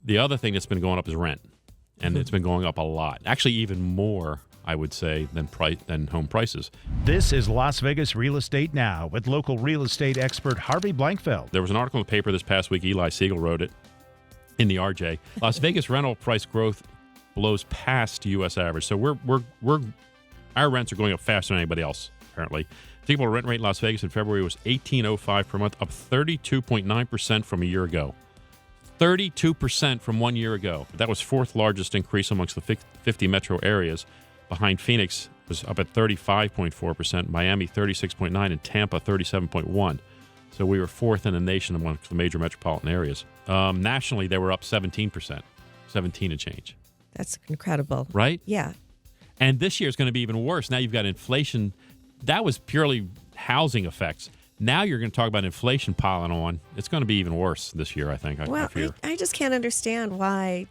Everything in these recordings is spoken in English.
The other thing that's been going up is rent, and it's been going up a lot. Actually, even more, I would say, than home prices. This is Las Vegas Real Estate Now with local real estate expert Harvey Blankfeld. There was an article in the paper this past week. Eli Siegel wrote it in the RJ. Las Vegas rental price growth blows past U.S. average. So our rents are going up faster than anybody else, apparently. Typical rent rate in Las Vegas in February was $1,805 per month, up 32.9% from a year ago. 32% from 1 year ago. That was fourth largest increase amongst the 50 metro areas. Behind Phoenix was up at 35.4%, Miami 36.9%, and Tampa 37.1%. So we were fourth in the nation amongst the major metropolitan areas. Nationally, they were up 17%, 17 and change. That's incredible. Right? Yeah. And this year is going to be even worse. Now you've got inflation. That was purely housing effects. Now you're going to talk about inflation piling on. It's going to be even worse this year, I think. I just can't understand why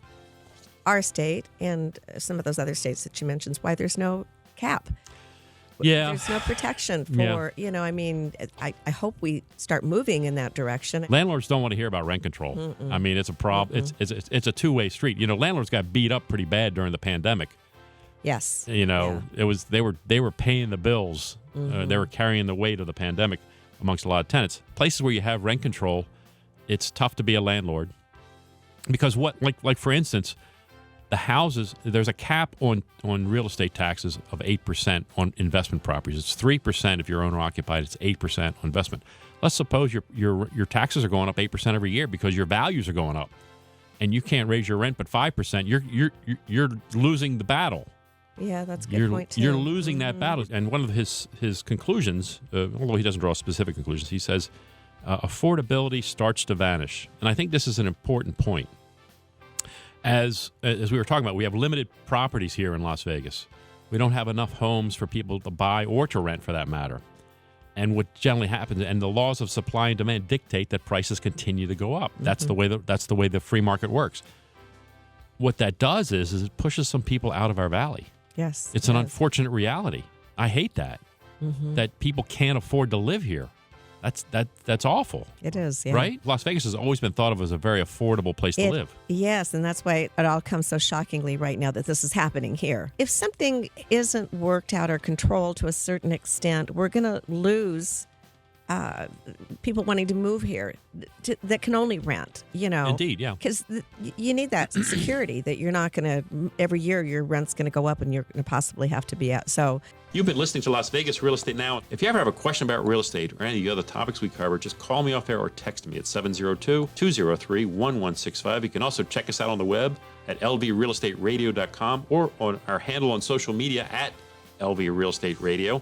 our state and some of those other states that you mentioned, why there's no cap. Yeah. There's no protection for, I hope we start moving in that direction. Landlords don't want to hear about rent control. Mm-mm. I mean, it's a problem. It's a two-way street. Landlords got beat up pretty bad during the pandemic. Yes. It was they were paying the bills. Mm-hmm. They were carrying the weight of the pandemic amongst a lot of tenants. Places where you have rent control, it's tough to be a landlord because like for instance, the houses, there's a cap on real estate taxes of 8% on investment properties. It's 3% if you're owner occupied. It's 8% on investment. Let's suppose your taxes are going up 8% every year because your values are going up, and you can't raise your rent but 5%. You're losing the battle. Yeah, that's a good point too. You're losing that battle. And one of his conclusions, although he doesn't draw specific conclusions, he says affordability starts to vanish. And I think this is an important point. As we were talking about, we have limited properties here in Las Vegas. We don't have enough homes for people to buy or to rent, for that matter. And what generally happens, and the laws of supply and demand dictate that prices continue to go up. Mm-hmm. That's the way the free market works. What that does is it pushes some people out of our valley. Yes, it's an unfortunate reality. I hate that that people can't afford to live here. That's awful. It is, yeah. Right? Las Vegas has always been thought of as a very affordable place to live. Yes, and that's why it all comes so shockingly right now that this is happening here. If something isn't worked out or controlled to a certain extent, we're going to lose people wanting to move here that can only rent, Indeed, yeah. Because you need that security that you're not going to, every year your rent's going to go up and you're going to possibly have to be out. So you've been listening to Las Vegas Real Estate Now. If you ever have a question about real estate or any of the other topics we cover, just call me off air or text me at 702-203-1165. You can also check us out on the web at lvrealestateradio.com or on our handle on social media at LV Real Estate Radio.